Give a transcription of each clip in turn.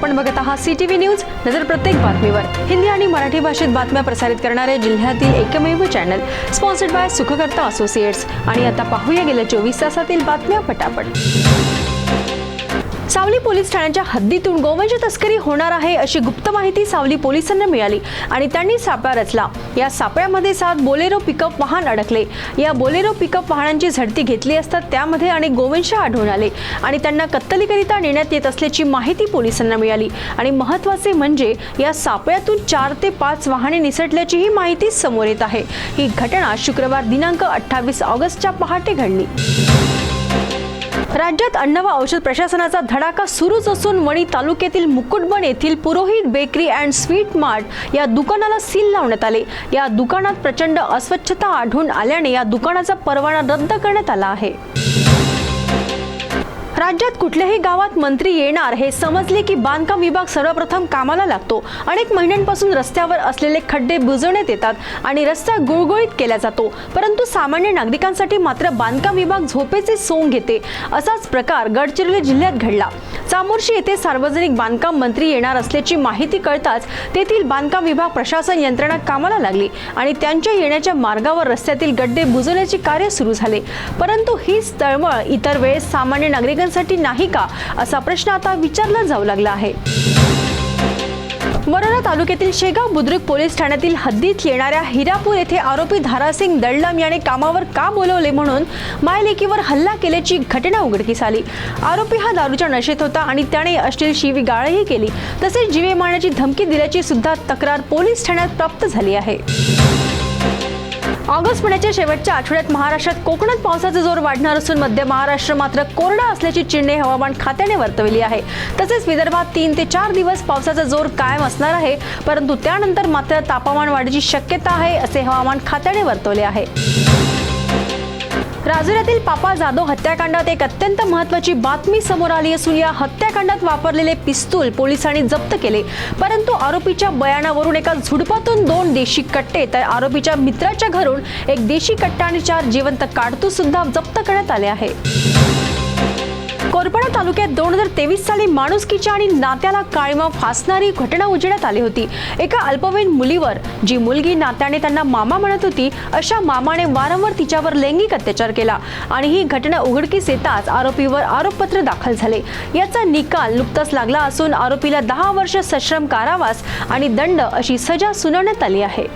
आपण बघत आहात सीटीव्ही न्यूज. नजर प्रत्येक बातमीवर. हिंदी आणि मराठी भाषेत बातम्या प्रसारित करणारे जिल्ह्यातील एकमेव channel, sponsored by Sukhkarta associates. आणि आता पाहूया गेल्या 24 तासातील बातम्या पटापट. सावली पोलीस ठाण्याच्या हद्दीतून गोवंश तस्करी होणार आहे अशी गुप्त माहिती सावली पोलिसांना मिळाली आणि त्यांनी सापळा रचला. या सापळ्यामध्ये 7 बोलेरो पिकअप वाहन अडकले. या बोलेरो पिकअप वाहनांची झडती घेतली असता त्यामध्ये अनेक गोवंश आढळून आले आणि त्यांना कत्तलीकरिता नेण्यात येत असल्याची माहिती पोलिसांना मिळाली. आणि महत्त्वाचे म्हणजे या सापळ्यातून 4 ते 5 वाहने निसटल्याची ही माहिती समोर येत आहे. ही घटना शुक्रवार दिनांक 28 ऑगस्टच्या पहाटे घडली. राज्यात अन्न व औषध प्रशासनाचा धडाका सुरूच असून वणी तालुक्यातील मुकुटबन येथील पुरोहित बेकरी अँड स्वीट मार्ट या दुकानाला सील लावण्यात आले. या दुकानात प्रचंड अस्वच्छता आढळून आल्याने या दुकानाचा परवाना रद्द करण्यात आला आहे. राज्यात कुठल्याही गावात मंत्री येणार हे समजले की बांधकाम विभाग सर्वप्रथम कामाला लागतो. अनेक महिन्यांपासून रस्त्यावर असलेले खड्डे बुजवण्यात येतात आणि रस्ता गुळगुळीत केला जातो, परंतु सामान्य नागरिकांसाठी मात्र बांधकाम विभाग झोपेचे सोंग घेते. असाच प्रकार गडचिरोली जिल्ह्यात घडला. चामोर्शी येथे सार्वजनिक बांधकाम मंत्री येणार असल्याची माहिती कळताच तेथील बांधकाम विभाग प्रशासन यंत्रणा कामाला लागली आणि त्यांच्या येण्याच्या मार्गावर रस्त्यातील गड्डे बुजवण्याचे कार्य सुरू झाले. परंतु हीच तळमळ इतर वेळेस सामान्य नागरिकांसाठी नाही का, असा प्रश्न आता विचारला जाऊ लागला आहे. वरोरा तालुक्यातील शेगाव बुद्रुक पोलीस ठाण्यातील हद्दीत येणाऱ्या हिरापूर येथे आरोपी धारासिंग दळलम याने कामावर का बोलवले म्हणून मायलेकीवर हल्ला केल्याची घटना उघडकीस आली. आरोपी हा दारूच्या नशेत होता आणि त्याने अश्लील शिवीगाळही केली, तसेच जीवे मारण्याची धमकी दिल्याची सुद्धा तक्रार पोलीस ठाण्यात प्राप्त झाली आहे. ऑगस्ट महिन्याच्या शेवटच्या आठवड्यात महाराष्ट्रात कोकणात पावसाचा जोर वाढणार असून मध्य महाराष्ट्र मात्र कोरडा असल्याची चिन्हे हवामान खात्याने वर्तवली आहे. तसेच विदर्भात 3 ते 4 दिवस पावसाचा जोर कायम असणार आहे, परंतु त्यानंतर मात्र तापमान वाढीची शक्यता आहे असे हवामान खात्याने वर्तवले आहे. राजुऱ्यातील पापा जाधव हत्याकांडात एक अत्यंत महत्त्वाची बातमी समोर आली असून या हत्याकांडात वापरलेले पिस्तूल पोलिसांनी जप्त केले. परंतु आरोपीच्या बयानावरून एका झुडपातून 2 देशी कट्टे तर आरोपीच्या मित्राच्या घरून एक देशी कट्टा आणि 4 जिवंत काडतूस सुद्धा जप्त करण्यात आले आहे. कोरपाडा तालुक्यात 2023 साली माणुसकीच्या आणि नात्याला काळीमा फासणारी घटना उजेडात आली होती. एका अल्पवयीन मुलीवर जी मुलगी नात्याने त्यांना मामा म्हणत होती, अशा मामाने वारंवार तिच्यावर लैंगिक अत्याचार केला आणि ही घटना उघडकीस येताच आरोपीवर आरोपपत्र दाखल झाले. याचा निकाल नुकताच लागला असून आरोपीला 10 वर्ष सश्रम कारावास आणि दंड अशी सजा सुनावण्यात आली आहे.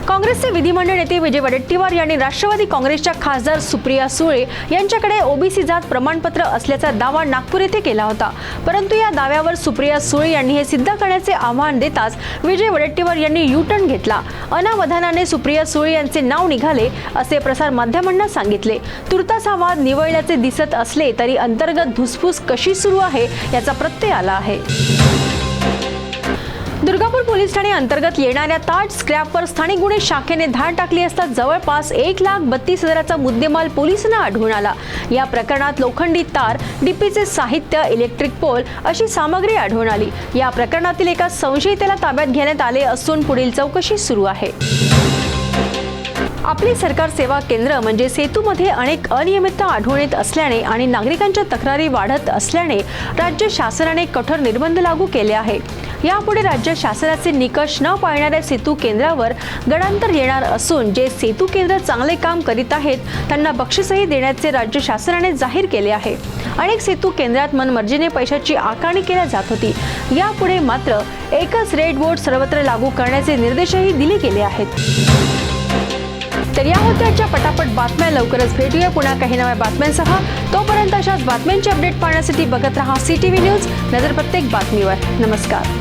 काँग्रेसचे विधिमंडळ नेते विजय वडेट्टीवार यांनी राष्ट्रवादी काँग्रेसच्या खासदार सुप्रिया सुळे यांच्याकडे ओबीसी जात प्रमाणपत्र असल्याचा दावा नागपूर येथे केला होता. परंतु या दाव्यावर सुप्रिया सुळे यांनी हे सिद्ध करण्याचे आव्हान देताच विजय वडेट्टीवार यांनी यू-टर्न घेतला. अनावधानाने सुप्रिया सुळे यांचे नाव निघाले असे प्रसार माध्यमांना सांगितले. तुर्तास हा वाद निवळल्याचे दिसत असले तरी अंतर्गत धुसफूस कशी सुरू आहे याचा प्रत्यय आला आहे. दुर्गापूर पोलीस ठाणे अंतर्गत येणाऱ्या ताज स्क्रॅपवर स्थानिक गुन्हे शाखेने धाड टाकली असता जवळपास 1,32,000चा मुद्देमाल पोलिसांना आढळून आला. या प्रकरणात लोखंडी तार, डीपीचे साहित्य, इलेक्ट्रिक पोल अशी सामग्री आढळून आली. या प्रकरणातील एका संशयिताला ताब्यात घेण्यात आले असून पुढील चौकशी सुरू आहे. आपली सरकार सेवा केंद्र म्हणजे सेतूमध्ये अनेक अनियमितता आढळून येत असल्याने आणि नागरिकांच्या तक्रारी वाढत असल्याने राज्य शासनाने कठोर निर्बंध लागू केले आहे. यापुढे राज्य शासनाचे निकष न पाळणाऱ्या सेतू केंद्रावर गडांतर येणार असून जे सेतू केंद्र चांगले काम करीत आहेत त्यांना बक्षीसही देण्याचे राज्य शासनाने जाहीर केले आहे. अनेक सेतू केंद्रात मनमर्जीने पैशाची आकारणी केली जात होती. यापुढे मात्र एकच रेड बोर्ड सर्वत्र लागू करण्याचे निर्देशही दिले गेले आहेत. तर या होत्या आजच्या पटापट बातम्या. लवकरच भेटूया पुन्हा काही नव्या बातम्यांसह. तोपर्यंत अशाच बातम्यांचे अपडेट पाहण्यासाठी बघत रहा सीटीव्ही न्यूज. नजर प्रत्येक बातमीवर. नमस्कार.